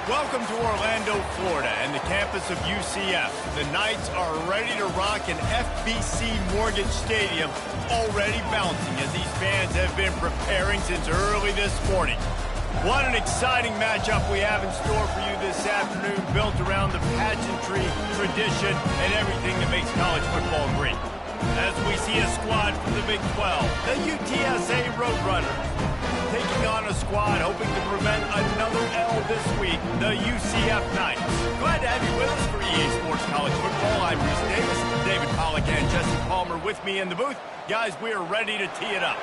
Welcome to Orlando, Florida, and the campus of UCF. The Knights are ready to rock an FBC Mortgage Stadium, already bouncing as these fans have been preparing since early this morning. What an exciting matchup we have in store for you this afternoon, built around the pageantry, tradition, and everything that makes college football great. As we see a squad from the Big 12, the UTSA Roadrunners, taking on a squad hoping to prevent another L this week, the UCF Knights. Glad to have you with us for EA Sports College Football. I'm Bruce Davis, David Pollack and Jesse Palmer with me in the booth. Guys, we are ready to tee it up.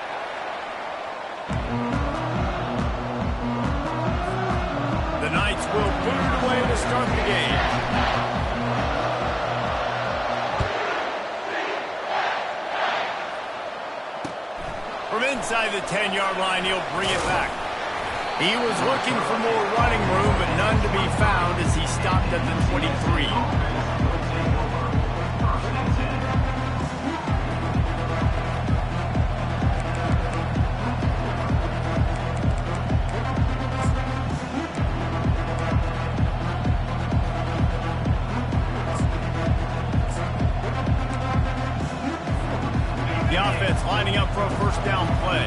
The Knights will boot it away to start the game. From inside the 10-yard line, he'll bring it back. He was looking for more running room, but none to be found as he stopped at the 23. The offense lining up for a first down play.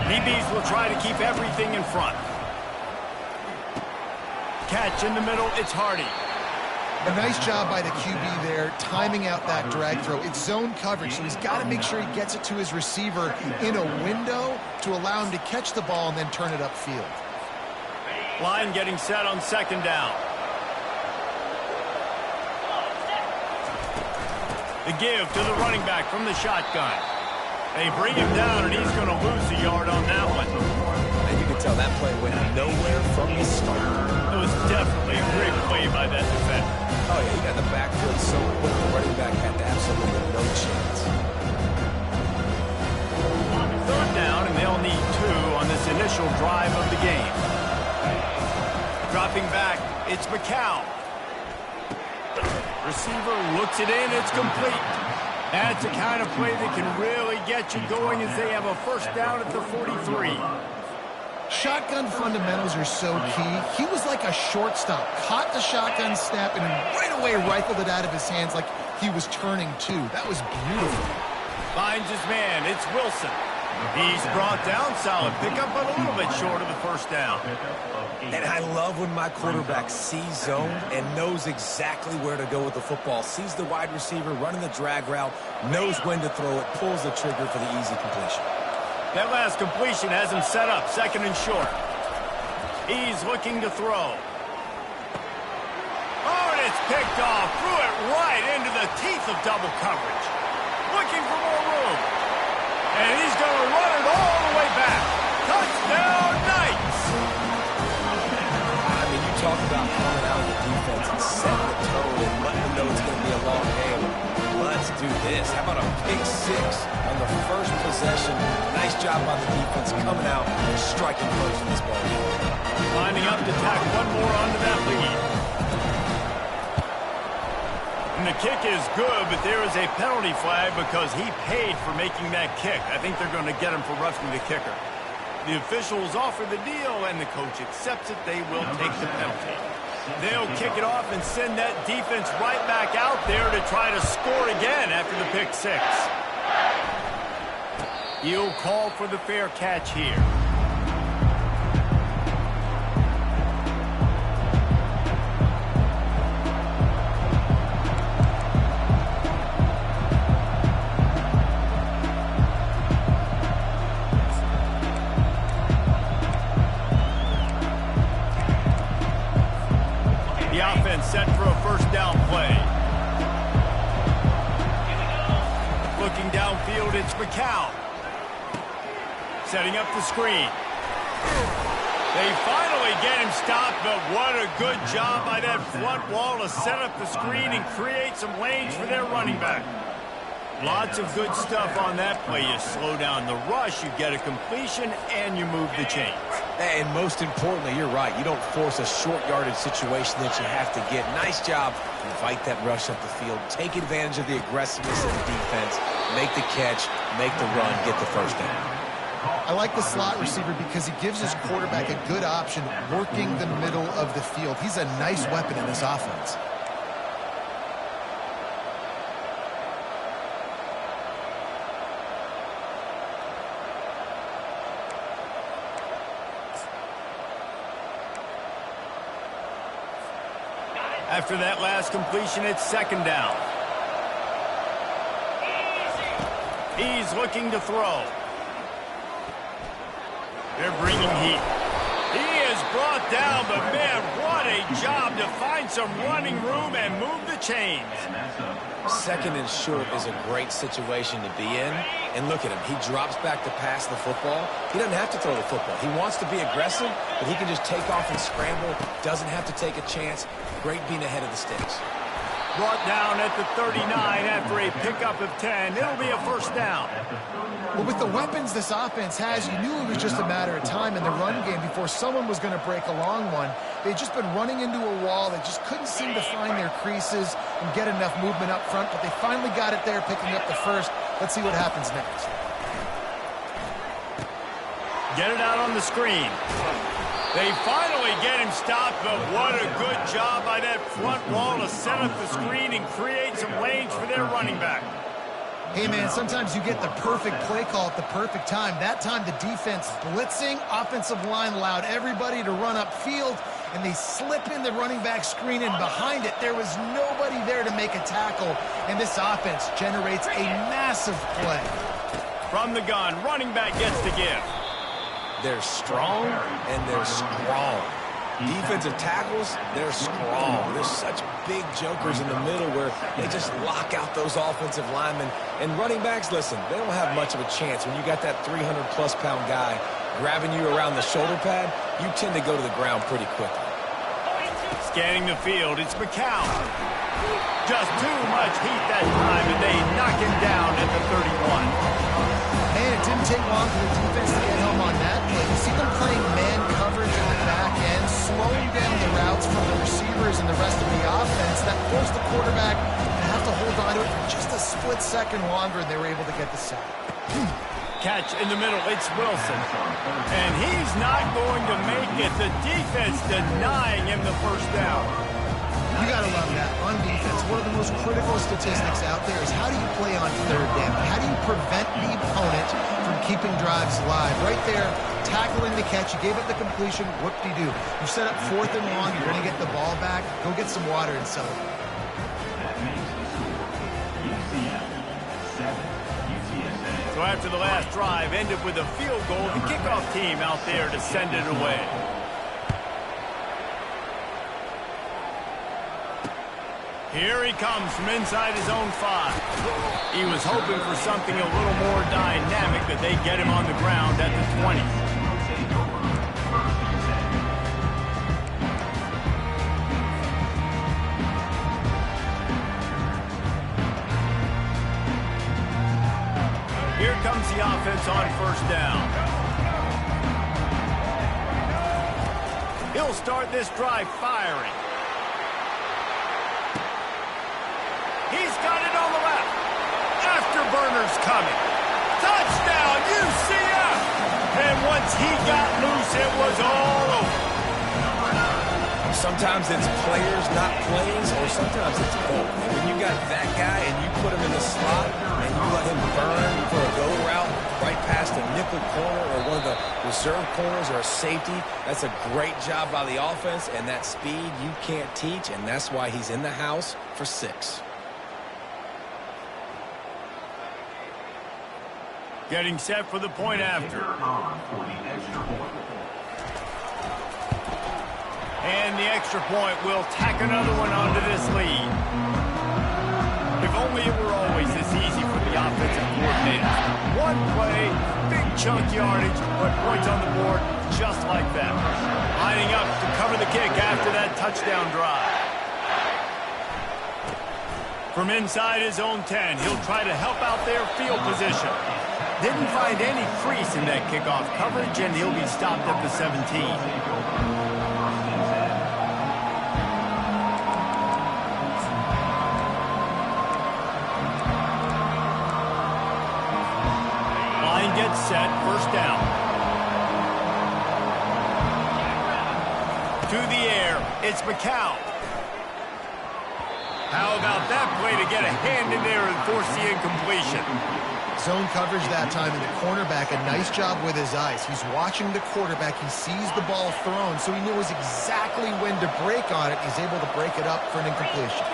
DBs will try to keep everything in front. Catch in the middle, it's Hardy. A nice job by the QB there, timing out that drag throw. It's zone coverage, so he's got to make sure he gets it to his receiver in a window to allow him to catch the ball and then turn it upfield. Line getting set on second down. The give to the running back from the shotgun. They bring him down, and he's going to lose a yard on that one. And you can tell that play went nowhere from the start. It was definitely a great play by that defender. Oh, yeah, he got the backfield so quick, the running back had absolutely no chance. Third down, and they'll need 2 on this initial drive of the game. Dropping back, it's McCown. Receiver looks it in, it's complete. That's the kind of play that can really get you going as they have a first down at the 43. Shotgun fundamentals are so key. He was like a shortstop, caught the shotgun snap and right away rifled it out of his hands like he was turning too. That was beautiful. Finds his man, it's Wilson. He's brought down, solid pickup, but a little bit short of the first down. And I love when my quarterback sees zone and knows exactly where to go with the football. Sees the wide receiver running the drag route, knows when to throw it, pulls the trigger for the easy completion. That last completion has him set up, second and short. He's looking to throw. Oh, and it's picked off. Threw it right into the teeth of double coverage. Looking for more room. And he's going to run it all the way back. Touchdown, Knights! I mean, you talk about coming out of the defense and setting the tone and letting them know it's going to be a long game. Let's do this. How about a pick 6 on the first possession? Nice job by the defense coming out and striking first in this ball game. Lining up to tack one more onto that lead. And the kick is good, but there is a penalty flag because he paid for making that kick. I think they're going to get him for roughing the kicker. The officials offer the deal, and the coach accepts it. They will take the penalty. They'll kick it off and send that defense right back out there to try to score again after the pick 6. He'll call for the fair catch here. Set for a first down play. Looking downfield, it's McCown. Setting up the screen. They finally get him stopped, but what a good job by that front wall to set up the screen and create some lanes for their running back. Lots of good stuff on that play. You slow down the rush, you get a completion, and you move the chains. And most importantly, you're right. You don't force a short yardage situation that you have to get. Nice job. Invite that rush up the field. Take advantage of the aggressiveness of the defense. Make the catch. Make the run. Get the first down. I like the slot receiver because he gives his quarterback a good option working the middle of the field. He's a nice weapon in this offense. After that last completion, it's second down. He's looking to throw. They're bringing heat. He is brought down, but man, what a job to find some running room and move the chains. Second and short is a great situation to be in. And look at him. He drops back to pass the football. He doesn't have to throw the football. He wants to be aggressive, but he can just take off and scramble. Doesn't have to take a chance. Great being ahead of the sticks. Brought down at the 39 after a pickup of 10. It'll be a first down. Well, with the weapons this offense has, you knew it was just a matter of time in the run game before someone was going to break a long one. They'd just been running into a wall. They just couldn't seem to find their creases and get enough movement up front, but they finally got it there, picking up the first. Let's see what happens next. Get it out on the screen. They finally get him stopped, but what a good job by that front wall to set up the screen and create some lanes for their running back. Hey, man, sometimes you get the perfect play call at the perfect time. That time the defense blitzing, offensive line allowed everybody to run upfield, and they slip in the running back screen, and behind it there was nobody there to make a tackle, and this offense generates a massive play. From the gun, running back gets the give. They're strong and they're strong. Defensive tackles, they're strong. There's such big jokers in the middle where they just lock out those offensive linemen. And running backs, listen, they don't have much of a chance. When you got that 300-plus pound guy grabbing you around the shoulder pad, you tend to go to the ground pretty quickly. Scanning the field, it's McCown. Just too much heat that time, and they knock him down at the 31. Man, it didn't take long for the defense to get home on that play. You see them playing man coverage in the back end, slowing down the routes from the receivers and the rest of the offense. That forced the quarterback to have to hold on to it for just a split second longer, and they were able to get the sack. Catch in the middle, it's Wilson. And he's not going to make it. The defense denying him the first down. You got to love that. On defense, one of the most critical statistics out there is how do you play on third down? How do you prevent the opponent from keeping drives alive? Right there, tackling the catch. You gave up the completion. Whoop-de-doo. You set up fourth and long. You're going to get the ball back. Go get some water and celebrate. So after the last drive ended with a field goal, the kickoff team out there to send it away. Here he comes from inside his own 5. He was hoping for something a little more dynamic, but they get him on the ground at the 20. Here comes the offense on first down. He'll start this drive firing. He's got it on the left. Afterburner's coming. Touchdown, UCF! And once he got loose, it was all over. Sometimes it's players, not plays, or sometimes it's both. And when you got that guy and you put him in the slot and you let him burn for a go route right past a nickel corner or one of the reserve corners or a safety, that's a great job by the offense, and that speed you can't teach, and that's why he's in the house for 6. Getting set for the point after. And the extra point will tack another one onto this lead. If only it were always this easy for the offensive coordinators. One play, big chunk yardage, but points on the board just like that. Lining up to cover the kick after that touchdown drive. From inside his own 10, he'll try to help out their field position. Didn't find any crease in that kickoff coverage, and he'll be stopped at the 17. Line gets Defense set, first down. To the air, it's McCown. How about that play to get a hand in there and force the incompletion? Zone coverage that time, and the cornerback, a nice job with his eyes. He's watching the quarterback. He sees the ball thrown, so he knows exactly when to break on it. He's able to break it up for an incompletion.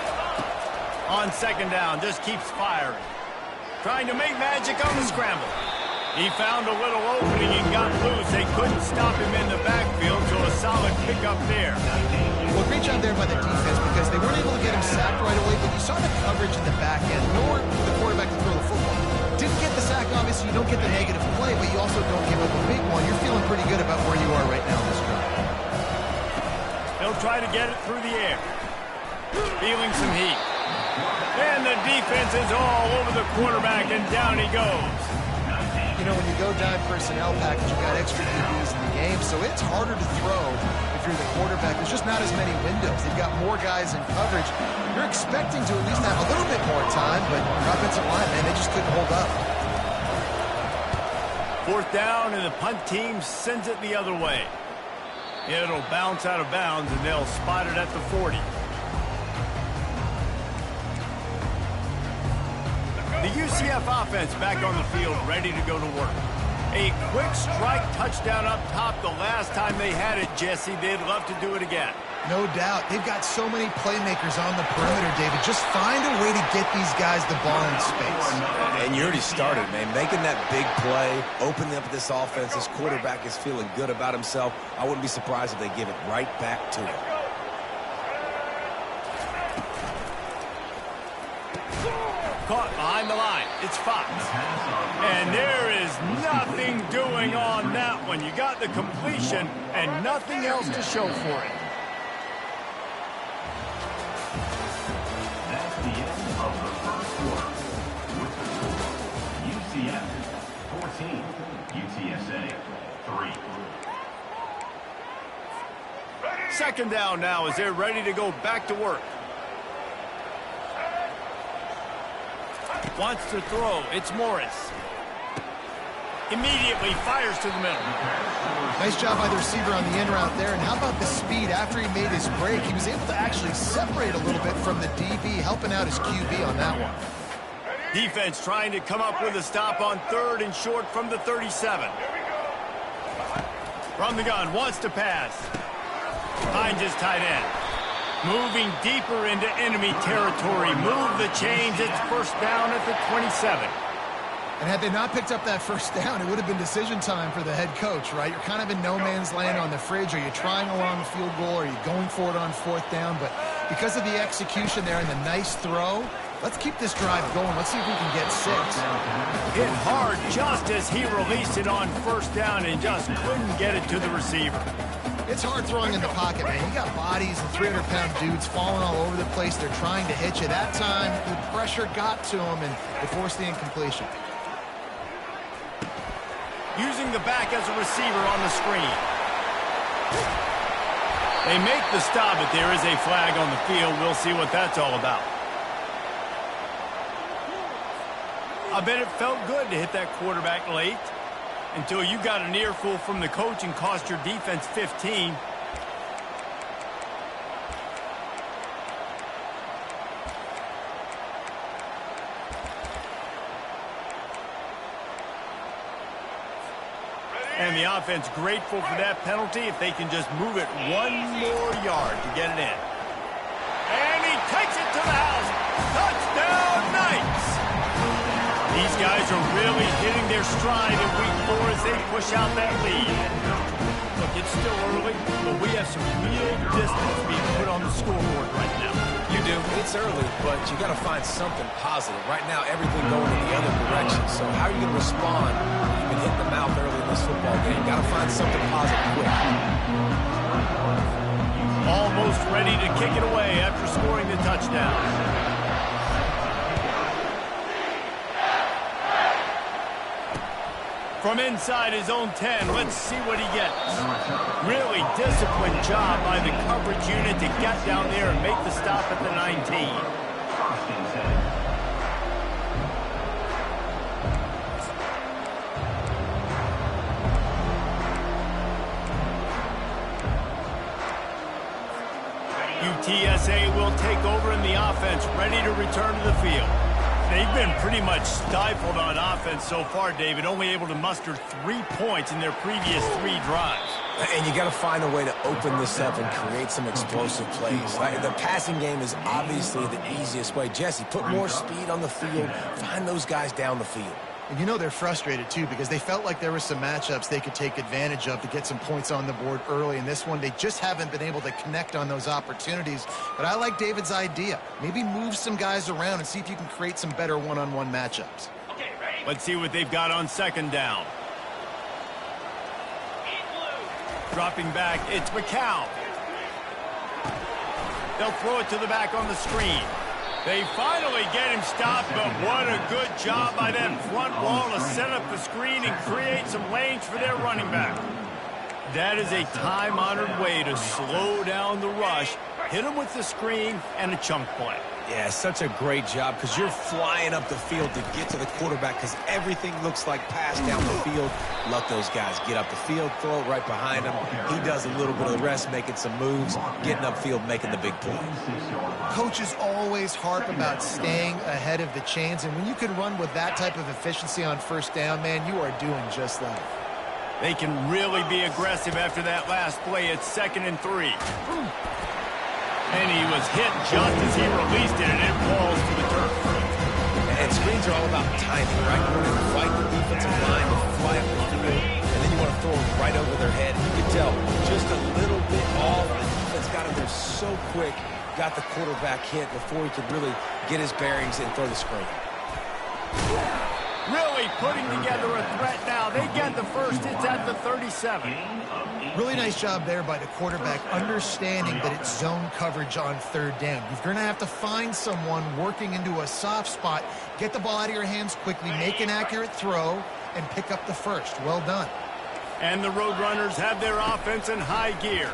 On second down, just keeps firing. Trying to make magic on the scramble. He found a little opening and got loose. They couldn't stop him in the backfield, so a solid pickup there. Well, great job there by the defense because they weren't able to get him sacked right away, but you saw the coverage in the back end, nor the quarterback to throw the football. Didn't get the sack, obviously. You don't get the negative play, but you also don't give up a big one. You're feeling pretty good about where you are right now in this drive. They'll try to get it through the air. Feeling some heat. And the defense is all over the quarterback, and down he goes. You know, when you go dime personnel package, you've got extra DBs in the game, so it's harder to throw if you're the quarterback. There's just not as many windows. They've got more guys in coverage. You're expecting to at least have a little bit more time, but offensive line, man, they just couldn't hold up. Fourth down, and the punt team sends it the other way. It'll bounce out of bounds, and they'll spot it at the 40. The UCF offense back on the field, ready to go to work. A quick strike touchdown up top the last time they had it, Jesse. They'd love to do it again. No doubt. They've got so many playmakers on the perimeter, David. Just find a way to get these guys the ball in space. And you already started, man. Making that big play, opening up this offense. This quarterback is feeling good about himself. I wouldn't be surprised if they give it right back to him. Caught behind the line. It's Fox. And there is nothing doing on that one. You got the completion and nothing else to show for it. That's the end of the first quarter. UCF 14, UTSA 3. Second down now as they're ready to go back to work. Wants to throw. It's Morris. Immediately fires to the middle. Nice job by the receiver on the in route there. And how about the speed? After he made his break, he was able to actually separate a little bit from the DB, helping out his QB on that one. Defense trying to come up with a stop on third and short from the 37. From the gun, wants to pass. Finds his tight end. Moving deeper into enemy territory. Move the chains. It's first down at the 27. And had they not picked up that first down, it would have been decision time for the head coach, right? You're kind of in no man's land on the fridge. Are you trying along the field goal? Are you going for it on fourth down? But because of the execution there and the nice throw, let's keep this drive going. Let's see if we can get 6. Hit hard just as he released it on first down and just couldn't get it to the receiver. It's hard throwing in the pocket, man. You got bodies and 300-pound dudes falling all over the place. They're trying to hit you. That time, the pressure got to them, and they forced the incompletion. Using the back as a receiver on the screen. They make the stop, but there is a flag on the field. We'll see what that's all about. I bet it felt good to hit that quarterback late. Until you got an earful from the coach and cost your defense 15. And the offense grateful for that penalty if they can just move it 1 more yard to get it in. And he takes it to the house. Touchdown, Knights! These guys are really hitting their stride in week 4 as they push out that lead. Look, it's still early, but we have some real distance being put on the scoreboard right now. You do. It's early, but you got to find something positive. Right now, everything going in the other direction. So how are you going to respond? You've been hitting the mouth early in this football game. Got to find something positive quick. Almost ready to kick it away after scoring the touchdown. From inside his own 10, let's see what he gets. Really disciplined job by the coverage unit to get down there and make the stop at the 19. UTSA will take over in the offense, ready to return to the field. They've been pretty much stifled on offense so far, David, only able to muster 3 points in their previous 3 drives. And you got to find a way to open this up and create some explosive plays. The passing game is obviously the easiest way. Jesse, put more speed on the field. Find those guys down the field. And you know they're frustrated, too, because they felt like there were some matchups they could take advantage of to get some points on the board early. In this one, they just haven't been able to connect on those opportunities. But I like David's idea. Maybe move some guys around and see if you can create some better one-on-one matchups. Okay, ready? Let's see what they've got on second down. Dropping back, it's McCown. They'll throw it to the back on the screen. They finally get him stopped, but what a good job by that front wall to set up the screen and create some lanes for their running back. That is a time-honored way to slow down the rush, hit him with the screen, and a chunk play. Yeah, such a great job because you're flying up the field to get to the quarterback because everything looks like pass down the field. Let those guys get up the field, throw it right behind him. He does a little bit of the rest, making some moves, getting upfield, making the big play. Coaches always harp about staying ahead of the chains, and when you can run with that type of efficiency on first down, man, you are doing just that. They can really be aggressive after that last play. It's 2nd and 3. And he was hit just as he released it, and it falls to the turf. And screens are all about timing, right? You want to fight the defensive line to fly up the field, and then you want to throw it right over their head. You can tell just a little bit off. The defense got him there so quick, got the quarterback hit before he could really get his bearings and throw the screen. Really putting together a threat now. They get the first. It's at the 37. Really nice job there by the quarterback, understanding that it's zone coverage on 3rd down. You're going to have to find someone working into a soft spot, get the ball out of your hands quickly, make an accurate throw, and pick up the first. Well done. And the Roadrunners have their offense in high gear.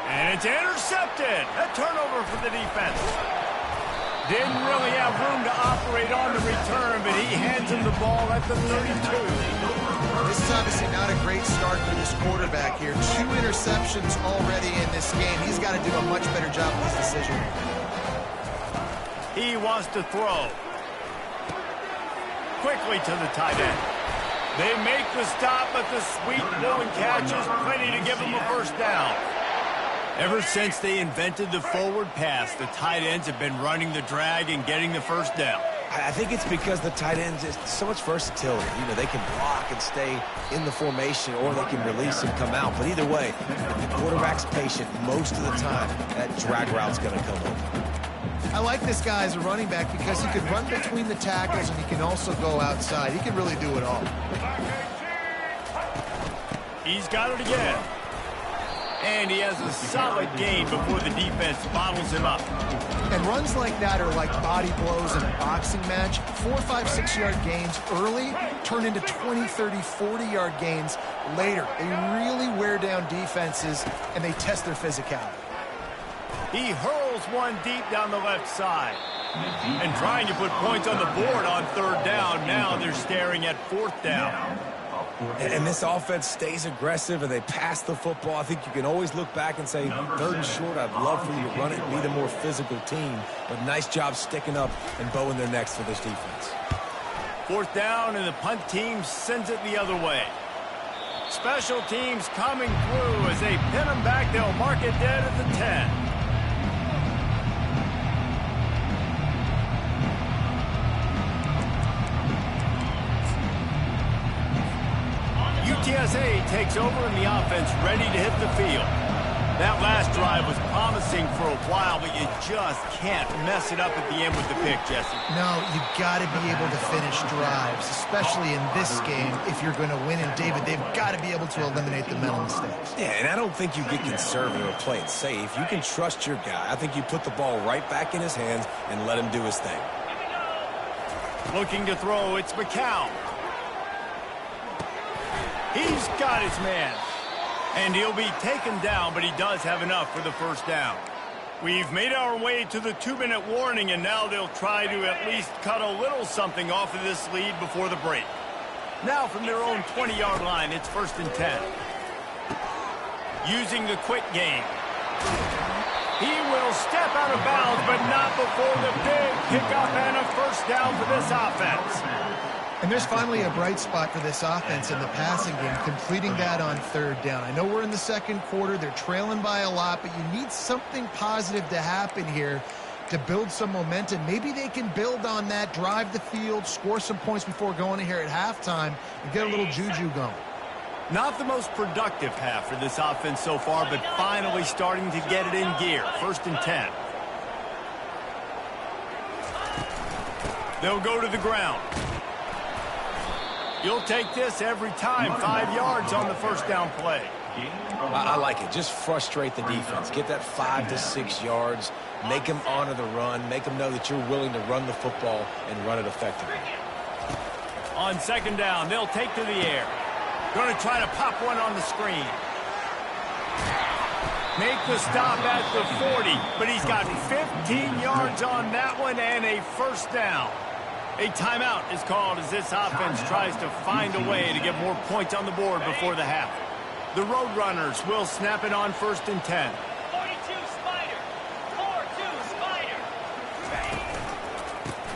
And it's intercepted. A turnover for the defense. Didn't really have room to operate on the return, but he hands him the ball at the 32. This is obviously not a great start for this quarterback here. 2 interceptions already in this game. He's got to do a much better job with his decision. He wants to throw. Quickly to the tight end. They make the stop, but the sweet blowing catch is plenty to give him a first down. Ever since they invented the forward pass, the tight ends have been running the drag and getting the first down. I think it's because the tight ends is so much versatility. You know, they can block and stay in the formation, or they can release and come out. But either way, if the quarterback's patient most of the time, that drag route's going to come over. I like this guy as a running back because he can run between the tackles and he can also go outside. He can really do it all. He's got it again. And he has a solid gain before the defense bottles him up. And runs like that are like body blows in a boxing match. 4, 5, 6-yard gains early turn into 20, 30, 40-yard gains later. They really wear down defenses, and they test their physicality. He hurls one deep down the left side. And trying to put points on the board on 3rd down. Now they're staring at 4th down. And this offense stays aggressive and they pass the football. I think you can always look back and say, 3rd and short, I'd love for you to run it and be the more physical team. But nice job sticking up and bowing their necks for this defense. 4th down, and the punt team sends it the other way. Special teams coming through as they pin them back. They'll mark it dead at the 10. UTSA takes over in the offense, ready to hit the field. That last drive was promising for a while, but you just can't mess it up at the end with the pick, Jesse. No, you got to be able to finish drives, especially in this game if you're going to win. And, David, they've got to be able to eliminate the mental mistakes. Yeah, and I don't think you get conservative or play it safe. You can trust your guy. I think you put the ball right back in his hands and let him do his thing. Looking to throw, it's McCown. He's got his man. And he'll be taken down, but he does have enough for the first down. We've made our way to the 2-minute warning, and now they'll try to at least cut a little something off of this lead before the break. Now from their own 20-yard line, it's 1st and 10. Using the quick game. He will step out of bounds, but not before the big pickup and a first down for this offense. And there's finally a bright spot for this offense in the passing game, completing that on third down. I know we're in the second quarter. They're trailing by a lot, but you need something positive to happen here to build some momentum. Maybe they can build on that, drive the field, score some points before going in here at halftime, and get a little juju going. Not the most productive half for this offense so far, but finally starting to get it in gear. 1st and 10. They'll go to the ground. You'll take this every time. 5 yards on the first down play. I like it. Just frustrate the defense. Get that 5 to 6 yards. Make them honor the run. Make them know that you're willing to run the football and run it effectively. On 2nd down, they'll take to the air. Going to try to pop one on the screen. Make the stop at the 40, but he's got 15 yards on that one and a first down. A timeout is called as this offense tries to find a way to get more points on the board before the half. The Roadrunners will snap it on 1st and 10. 42 Spider. 4-2 Spider.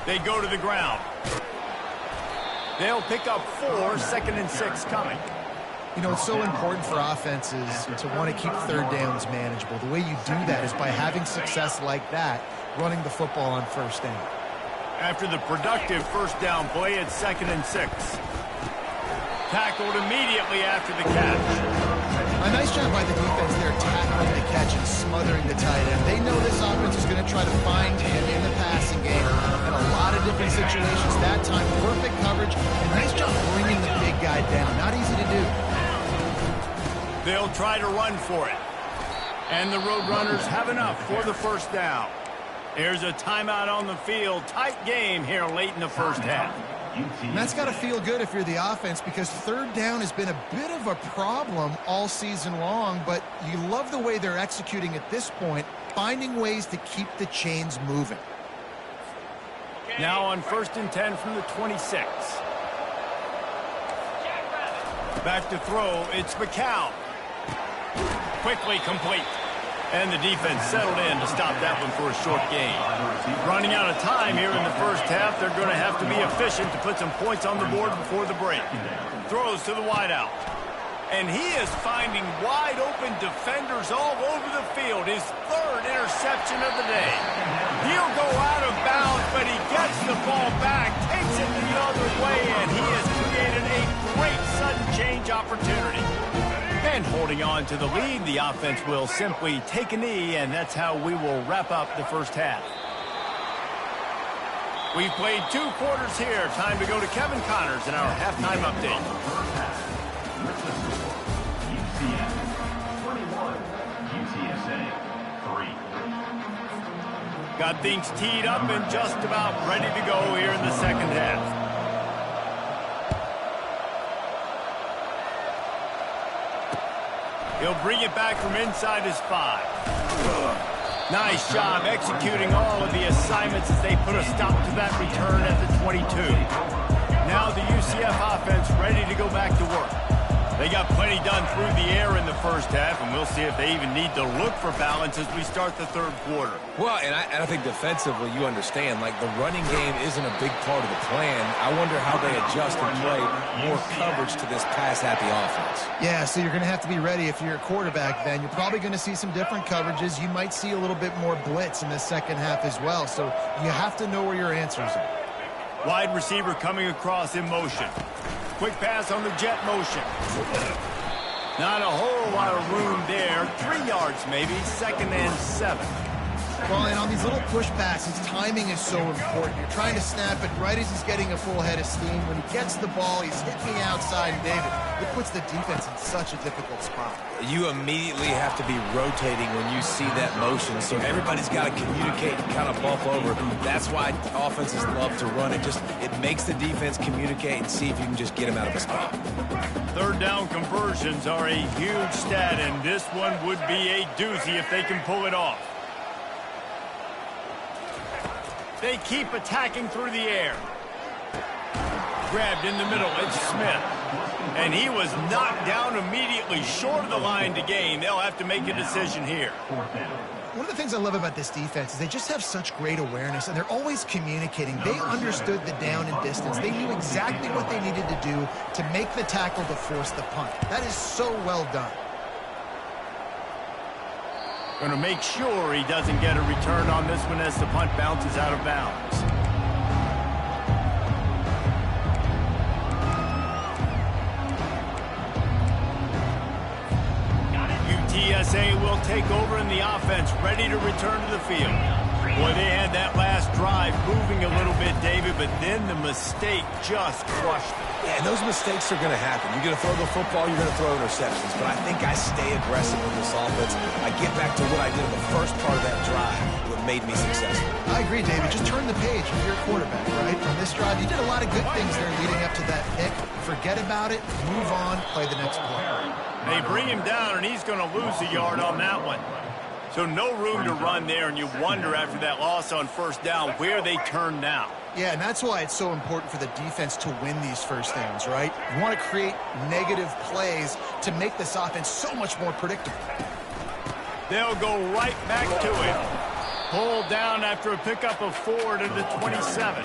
They go to the ground. They'll pick up 4, 2nd and 6 coming. You know, it's so important for offenses to want to keep third downs manageable. The way you do that is by having success like that, running the football on 1st down. After the productive first down play, it's 2nd and 6. Tackled immediately after the catch. A nice job by the defense there, tackling the catch and smothering the tight end. They know this offense is going to try to find him in the passing game in a lot of different situations. That time, perfect coverage, and nice job bringing the big guy down. Not easy to do. They'll try to run for it. And the Roadrunners have enough for the first down. Here's a timeout on the field. Tight game here late in the first half. And that's got to feel good if you're the offense, because third down has been a bit of a problem all season long, but you love the way they're executing at this point, finding ways to keep the chains moving. Now on 1st and 10 from the 26. Back to throw, it's McCown. Quickly complete. And the defense settled in to stop that one for a short gain. Running out of time here in the first half, they're going to have to be efficient to put some points on the board before the break. Throws to the wideout. And he is finding wide open defenders all over the field. His 3rd interception of the day. He'll go out of bounds, but he gets the ball back, takes it the other way, and he has created a great sudden change opportunity. And holding on to the lead, the offense will simply take a knee, and that's how we will wrap up the first half. We've played 2 quarters here. Time to go to Kevin Connors in our halftime update. UCF 21, UTSA 3. Got things teed up and just about ready to go here in the second half. He'll bring it back from inside his 5. Nice job executing all of the assignments as they put a stop to that return at the 22. Now the UCF offense ready to go back to work. They got plenty done through the air in the first half, and we'll see if they even need to look for balance as we start the third quarter. Well, and I think defensively, you understand, like the running game isn't a big part of the plan. I wonder how they adjust and play more coverage to this pass-happy offense. Yeah, so you're going to have to be ready if you're a quarterback then. You're probably going to see some different coverages. You might see a little bit more blitz in the second half as well, so you have to know where your answers are. Wide receiver coming across in motion. Quick pass on the jet motion. Not a whole lot of room there. 3 yards maybe, 2nd and 7. Well, and on these little push passes, timing is so important. You're trying to snap it right as he's getting a full head of steam. When he gets the ball, he's hitting the outside, David. It puts the defense in such a difficult spot. You immediately have to be rotating when you see that motion, so everybody's got to communicate and kind of bump over. That's why offenses love to run it. It makes the defense communicate and see if you can just get him out of a spot. Third down conversions are a huge stat, and this one would be a doozy if they can pull it off. They keep attacking through the air. Grabbed in the middle, it's Smith. And he was knocked down immediately short of the line to gain. They'll have to make a decision here. One of the things I love about this defense is they just have such great awareness, and they're always communicating. They understood the down and distance. They knew exactly what they needed to do to make the tackle to force the punt. That is so well done. Going to make sure he doesn't get a return on this one as the punt bounces out of bounds. UTSA will take over in the offense, ready to return to the field. Boy, they had that last drive moving a little bit, David, but then the mistake just crushed it. Yeah, and those mistakes are going to happen. You're going to throw the football, you're going to throw interceptions. But I think I stay aggressive in this offense. I get back to what I did in the first part of that drive, what made me successful. I agree, David. Just turn the page if you're a quarterback, right? On this drive, you did a lot of good things there leading up to that pick. Forget about it, move on, play the next play. They bring him down, and he's going to lose a yard on that one. So no room to run there, and you wonder after that loss on first down where they turn now. Yeah, and that's why it's so important for the defense to win these first downs, right? You want to create negative plays to make this offense so much more predictable. They'll go right back to it. Pulled down after a pickup of 4 to the 27.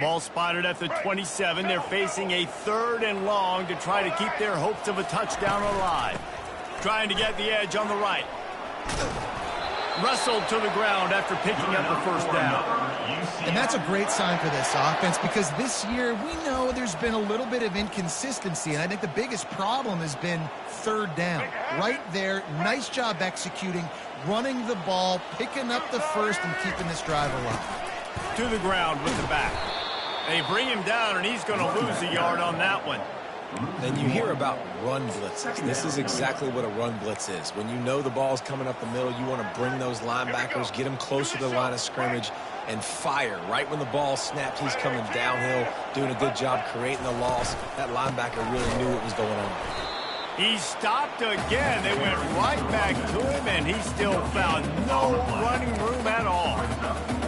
Ball spotted at the 27. They're facing a 3rd and long to try to keep their hopes of a touchdown alive. Trying to get the edge on the right. Wrestled to the ground after picking up the first down. And that's a great sign for this offense because this year we know there's been a little bit of inconsistency, and I think the biggest problem has been 3rd down. Right there, nice job executing, running the ball, picking up the first, and keeping this drive alive. To the ground with the back. They bring him down, and he's going to lose a yard on that one. And you hear about run blitzes. This is exactly what a run blitz is. When you know the ball's coming up the middle, you want to bring those linebackers, get them closer to the line of scrimmage, and fire. Right when the ball snapped, he's coming downhill, doing a good job creating the loss. That linebacker really knew what was going on. He stopped again. They went right back to him, and he still found no running room at all.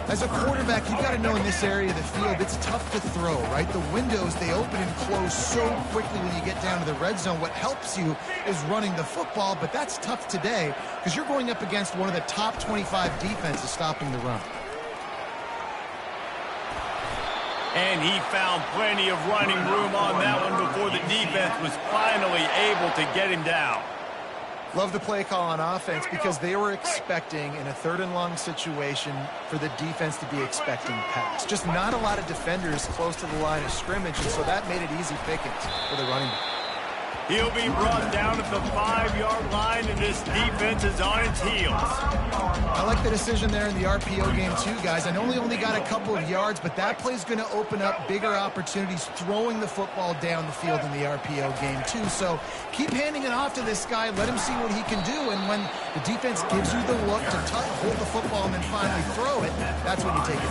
As a quarterback, you've got to know in this area of the field, it's tough to throw, right? The windows, they open and close so quickly when you get down to the red zone. What helps you is running the football, but that's tough today because you're going up against one of the top 25 defenses stopping the run. And he found plenty of running room on that one before the defense was finally able to get him down. Love the play call on offense because they were expecting in a 3rd and long situation for the defense to be expecting pass. Just not a lot of defenders close to the line of scrimmage, and so that made it easy pickings for the running back. He'll be brought down at the 5-yard line, and this defense is on its heels. I like the decision there in the RPO game too, guys. I know he only got a couple of yards, but that play's going to open up bigger opportunities throwing the football down the field in the RPO game too. So keep handing it off to this guy. Let him see what he can do, and when the defense gives you the look to hold the football and then finally throw it, that's when you take it.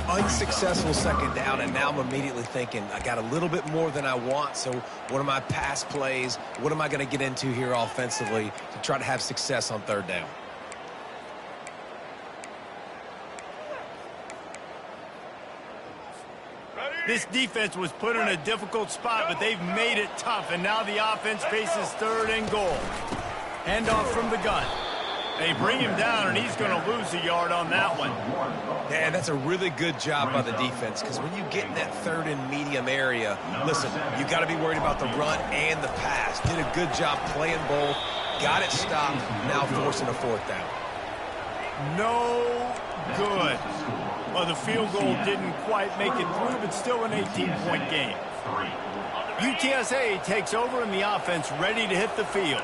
Unsuccessful 2nd down, and now I'm immediately thinking, I got a little bit more than I want, so what are my pass plays? What am I going to get into here offensively to try to have success on 3rd down? This defense was put in a difficult spot, but they've made it tough, and now the offense faces 3rd and goal. Handoff from the gun. They bring him down, and he's going to lose a yard on that one. Yeah, that's a really good job by the defense because when you get in that 3rd and medium area, listen, you got to be worried about the run and the pass. Did a good job playing both, got it stopped, now forcing a 4th down. No good. Well, the field goal didn't quite make it through, but still an 18-point game. UTSA takes over in the offense, ready to hit the field.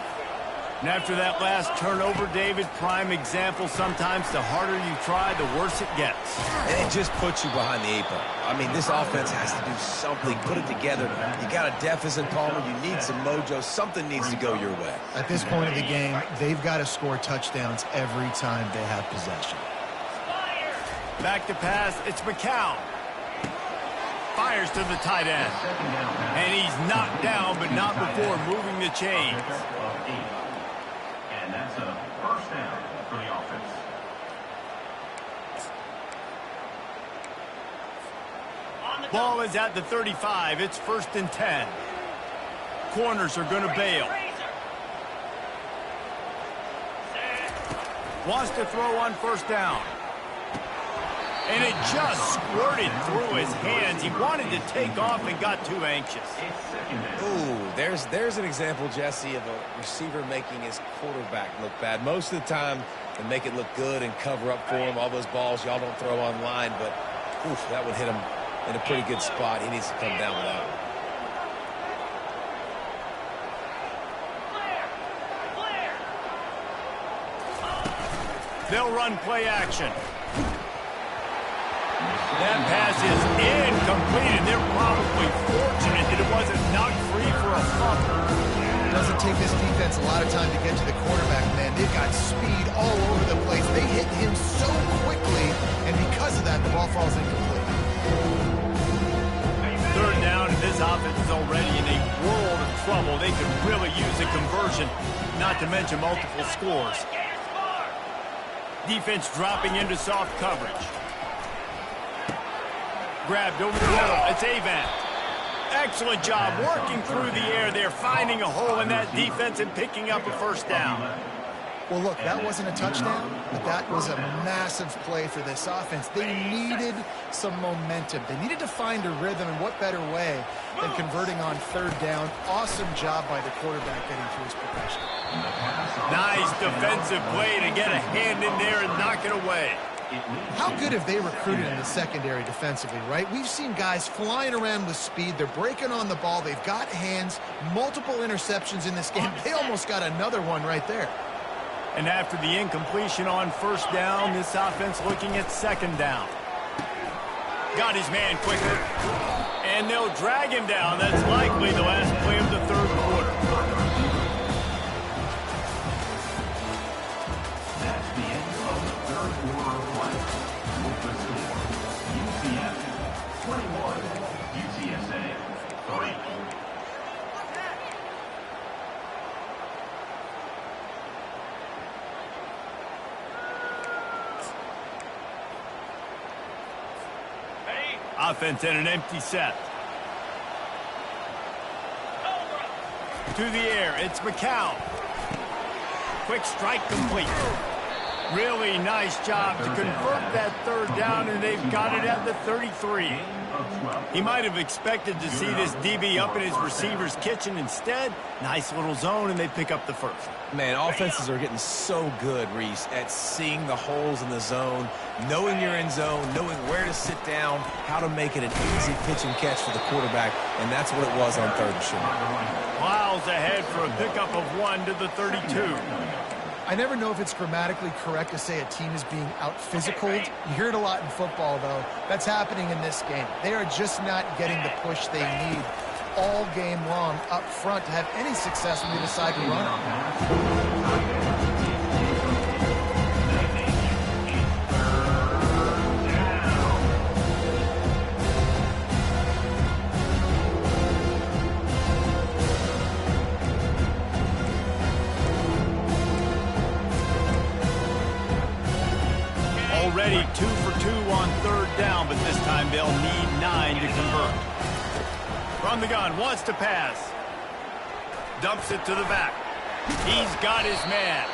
And after that last turnover, David, prime example, sometimes the harder you try, the worse it gets. And it just puts you behind the 8 ball. I mean, this offense has to do something, put it together. You got a deficit, Palmer, you need some mojo. Something needs to go your way. At this point of the game, they've got to score touchdowns every time they have possession. Back to pass, it's McCown. Fires to the tight end. And he's knocked down, but not before moving the chains. And that's a first down for the offense. Ball is at the 35. It's 1st and 10. Corners are going to bail. Wants to throw on 1st down. And it just squirted through his hands. He wanted to take off and got too anxious. Ooh, there's an example, Jesse, of a receiver making his quarterback look bad. Most of the time, they make it look good and cover up for him. All those balls y'all don't throw online, but oof, that would hit him in a pretty good spot. He needs to come down with that one. They'll run play action. That pass is incomplete, and they're probably fortunate that it wasn't knocked free for a fumble. It doesn't take this defense a lot of time to get to the quarterback, man. They've got speed all over the place. They hit him so quickly, and because of that, the ball falls incomplete. 3rd down, and this offense is already in a world of trouble. They could really use a conversion, not to mention multiple scores. Defense dropping into soft coverage. Grabbed over the middle. It's Avant. Excellent job working through the air there, finding a hole in that defense and picking up a 1st down. Well, look, that wasn't a touchdown, but that was a massive play for this offense. They needed some momentum. They needed to find a rhythm, and what better way than converting on 3rd down. Awesome job by the quarterback getting through his progression. Nice defensive play to get a hand in there and knock it away. How good have they recruited in the secondary defensively, right? We've seen guys flying around with speed. They're breaking on the ball. They've got hands. Multiple interceptions in this game. They almost got another one right there. And after the incompletion on 1st down, this offense looking at 2nd down. Got his man quickly. And they'll drag him down. That's likely the last play of the 3rd quarter. That's the end of the 3rd quarter of play. With the score, UCF 21, UTSA 3. Offense in an empty set. To the air, it's McCown. Quick strike complete. Really nice job to convert that 3rd down, and they've got it at the 33. He might have expected to see this DB up in his receiver's kitchen. Instead, nice little zone, and they pick up the 1st. Man, offenses are getting so good, Reese, at seeing the holes in the zone, knowing you're in zone, knowing where to sit down, how to make it an easy pitch and catch for the quarterback, and that's what it was on 3rd and short. Miles ahead for a pickup of 1 to the 32. I never know if it's grammatically correct to say a team is being out-physicaled. You hear it a lot in football, though. That's happening in this game. They are just not getting the push they need all game long up front to have any success when they decide to run it. Already 2 for 2 on 3rd down, but this time they'll need 9 to convert. From the gun, wants to pass. Dumps it to the back. He's got his man.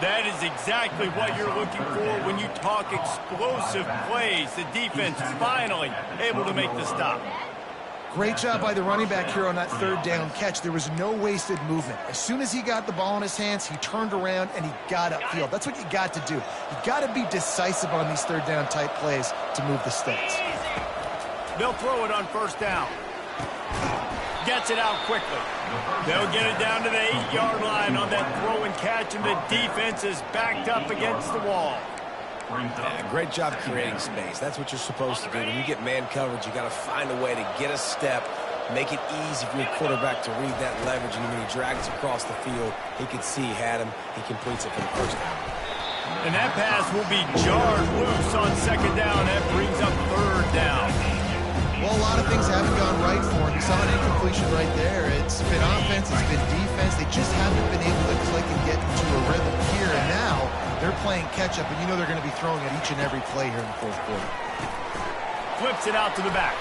That is exactly what you're looking for when you talk explosive plays. The defense finally able to make the stop. Great job by the running back here on that 3rd down catch. There was no wasted movement. As soon as he got the ball in his hands, he turned around and he got upfield. That's what you got to do. You got to be decisive on these 3rd down type plays to move the stakes. They'll throw it on 1st down. Gets it out quickly. They'll get it down to the 8-yard line on that throw and catch, and the defense is backed up against the wall. Yeah, great job creating space. That's what you're supposed to do. When you get man coverage, you got to find a way to get a step, make it easy for your quarterback to read that leverage, and when he drags across the field, he can see he had him. He completes it for the 1st down. And that pass will be jarred loose on 2nd down. That brings up 3rd down. Well, a lot of things haven't gone right for him. You saw an incompletion right there. It's been offense, it's been defense. They just haven't been able to click and get into a rhythm here. And now they're playing catch-up, and you know they're going to be throwing at each and every play here in the fourth quarter. Flips it out to the back.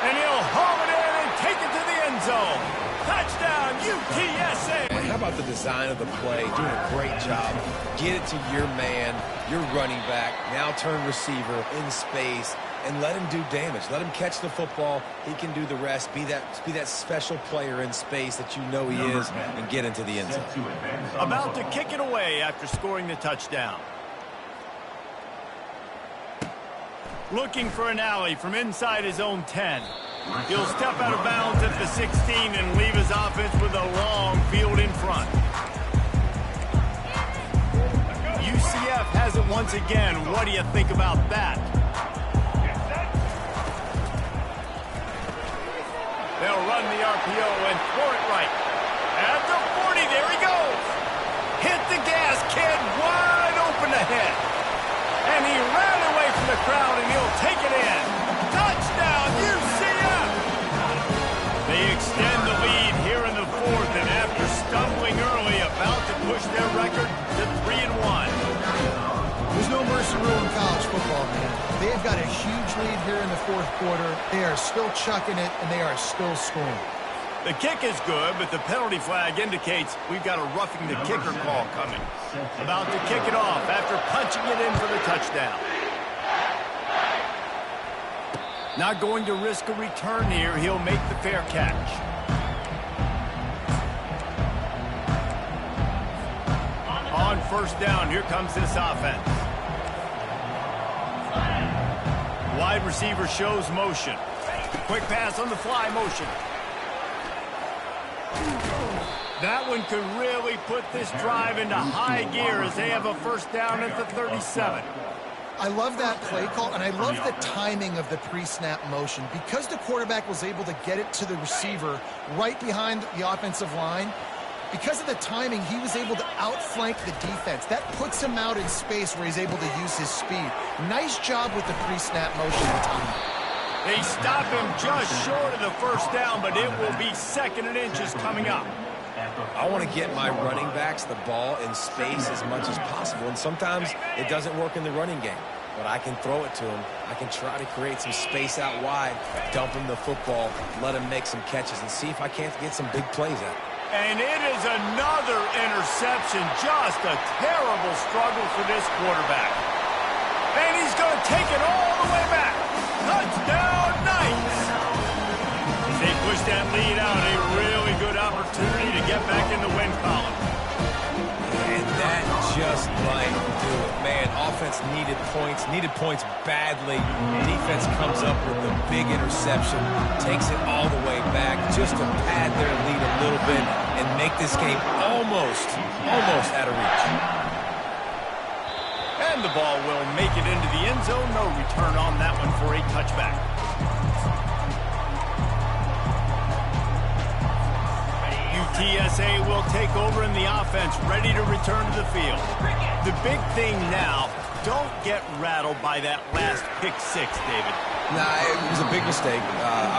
And he'll haul it in and take it to the end zone. Touchdown, UTSA! How about the design of the play? Doing a great job. Get it to your man, your running back, now turn receiver in space, and let him do damage. Let him catch the football. He can do the rest. Be that special player in space that you know he is, and get into the end zone. About to kick it away after scoring the touchdown. Looking for an alley from inside his own 10. He'll step out of bounds at the 16 and leave his offense with a long field in front. UCF has it once again. What do you think about that? They'll run the RPO and throw it right. At the 40, there he goes. Hit the gas, kid, wide open ahead. And he ran away from the crowd, and he'll take it in. Touchdown, UCF! They extend the lead here in the fourth, and after stumbling early, about to push their record to 3-1. There's no mercy rule in college football, man. They have got a huge lead here in the fourth quarter. They are still chucking it, and they are still scoring. The kick is good, but the penalty flag indicates we've got a roughing the kicker call coming. About to kick it off after punching it in for the touchdown. Not going to risk a return here. He'll make the fair catch. On first down, here comes this offense. Wide receiver shows motion. Quick pass on the fly motion. That one could really put this drive into high gear as they have a first down at the 37. I love that play call, and I love the timing of the pre-snap motion. Because the quarterback was able to get it to the receiver right behind the offensive line, because of the timing, he was able to outflank the defense. That puts him out in space where he's able to use his speed. Nice job with the pre-snap motion and timing. They stop him just short of the first down, but it will be second and inches coming up. I want to get my running backs the ball in space as much as possible, and sometimes it doesn't work in the running game. But I can throw it to him. I can try to create some space out wide, dump him the football, let him make some catches, and see if I can't get some big plays out. And it is another interception. Just a terrible struggle for this quarterback. And he's going to take it all the way back. Touchdown, Knights! As they push that lead out, a really good opportunity to get back in the win column. And that just might do it. Man, offense needed points badly. Defense comes up with a big interception, takes it all the way back just to pad their lead a little bit and make this game almost out of reach. And the ball will make it into the end zone. No return on that one for a touchback. UTSA will take over in the offense, ready to return to the field. The big thing now, don't get rattled by that last pick six, David. Nah, it was a big mistake.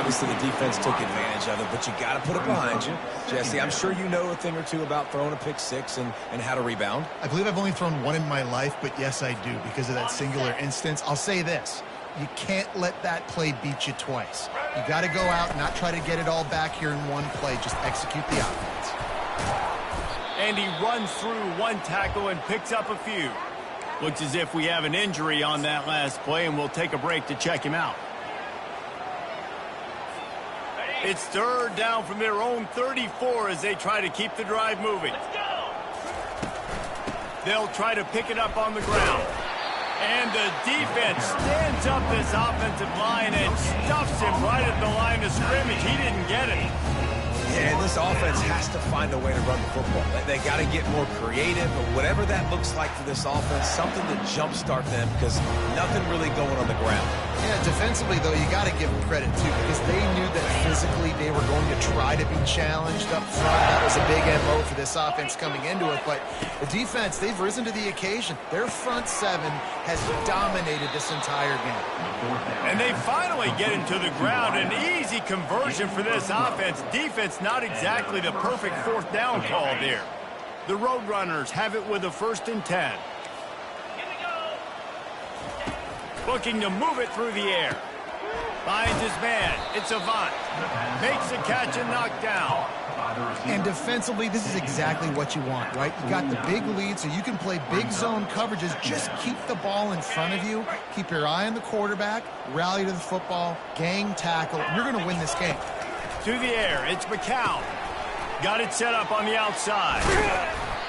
Obviously, the defense took advantage of it, but you got to put it behind you. Jesse, I'm sure you know a thing or two about throwing a pick six and how to rebound. I believe I've only thrown one in my life, but yes, I do because of that singular instance. I'll say this. You can't let that play beat you twice. You got to go out and not try to get it all back here in one play. Just execute the offense. And he runs through one tackle and picks up a few. Looks as if we have an injury on that last play, and we'll take a break to check him out. It's third down from their own 34 as they try to keep the drive moving. Let's go! They'll try to pick it up on the ground. And the defense stands up this offensive line and stuffs him right at the line of scrimmage. He didn't get it. Yeah, and this offense has to find a way to run the football. They got to get more creative, but whatever that looks like for this offense, something to jumpstart them because nothing really going on the ground. Yeah, defensively, though, you got to give them credit, too, because they knew that physically they were going to try to be challenged up front. That was a big MO for this offense coming into it. But the defense, they've risen to the occasion. Their front seven has dominated this entire game. And they finally get into the ground. An easy conversion for this offense. Defense, not exactly the perfect fourth down call there. The Roadrunners have it with a 1st and 10. Looking to move it through the air. Finds his man. It's Avant. Makes the catch and knocked down. And defensively, this is exactly what you want, right? You got the big lead, so you can play big zone coverages. Just keep the ball in front of you. Keep your eye on the quarterback. Rally to the football. Gang tackle. You're going to win this game. To the air. It's McCown. Got it set up on the outside.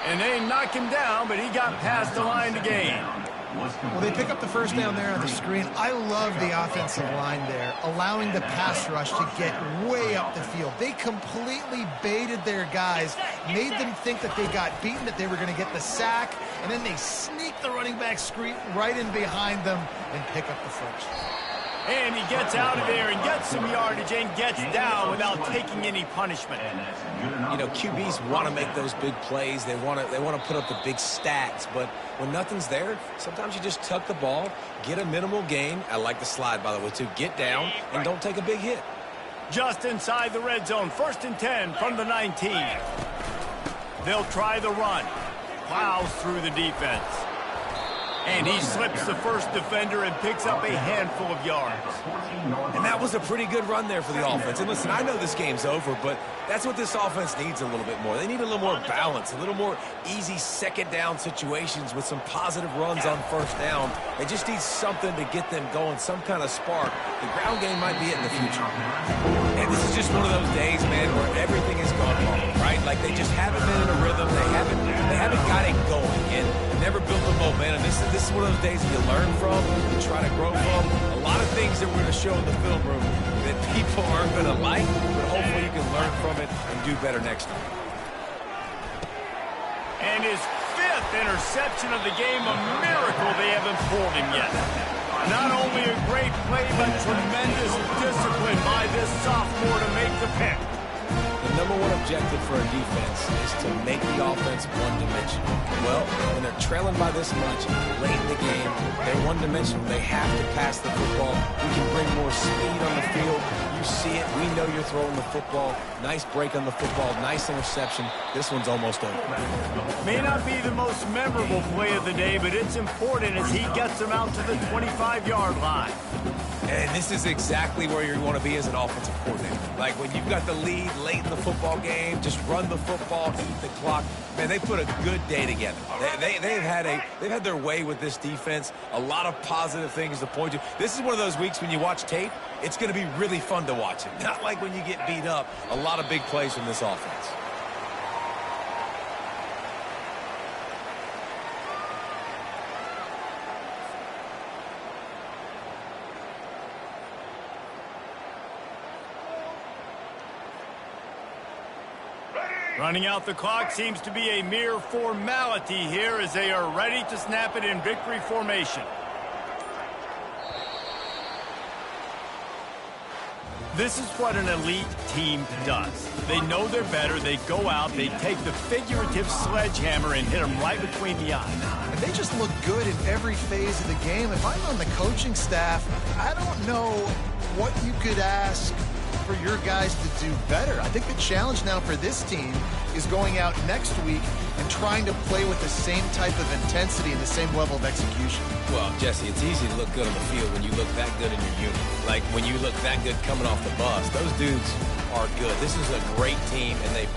And they knock him down, but he got past the line to gain. Well, they pick up the first down there on the screen. I love the offensive line there, allowing the pass rush to get way up the field. They completely baited their guys, made them think that they got beaten, that they were going to get the sack, and then they sneak the running back screen right in behind them and pick up the first. And he gets out of there and gets some yardage and gets down without taking any punishment. You know, QBs want to make those big plays. They want to put up the big stats. But when nothing's there, sometimes you just tuck the ball, get a minimal gain. I like the slide, by the way, too. Get down and don't take a big hit. Just inside the red zone. 1st and 10 from the 19. They'll try the run. Plows through the defense. And he slips the first defender and picks up a handful of yards. And that was a pretty good run there for the offense. And listen, I know this game's over, but that's what this offense needs a little bit more. They need a little more balance, a little more easy second down situations with some positive runs on first down. They just need something to get them going, some kind of spark. The ground game might be it in the future. And this is just one of those days, man, where everything has gone wrong, right? Like they just haven't been in a rhythm. They haven't got it going and never built the momentum. This is one of those days that you learn from, you try to grow from. A lot of things that we're going to show in the film room that people aren't going to like, but hopefully you can learn from it and do better next time. And his 5th interception of the game, a miracle they haven't pulled him yet. Not only a great play, but tremendous discipline by this sophomore to make the pick. The number one objective for a defense is to make the offense one-dimensional. Well, when they're trailing by this much late in the game, they're one-dimensional. They have to pass the football. We can bring more speed on the field. You see it. We know you're throwing the football. Nice break on the football. Nice interception. This one's almost over. May not be the most memorable play of the day, but it's important as he gets them out to the 25-yard line. And this is exactly where you want to be as an offensive coordinator. Like when you've got the lead late in the football game, just run the football, eat the clock. Man, they put a good day together. They've had their way with this defense. A lot of positive things to point to. This is one of those weeks when you watch tape, it's going to be really fun to watch it. Not like when you get beat up. A lot of big plays from this offense. Running out the clock seems to be a mere formality here as they are ready to snap it in victory formation. This is what an elite team does. They know they're better. They go out. They take the figurative sledgehammer and hit them right between the eyes. And they just look good in every phase of the game. If I'm on the coaching staff, I don't know what you could ask for your guys to do better. I think the challenge now for this team is going out next week and trying to play with the same type of intensity and the same level of execution. Well, Jesse, it's easy to look good on the field when you look that good in your unit. Like when you look that good coming off the bus. Those dudes are good. This is a great team, and they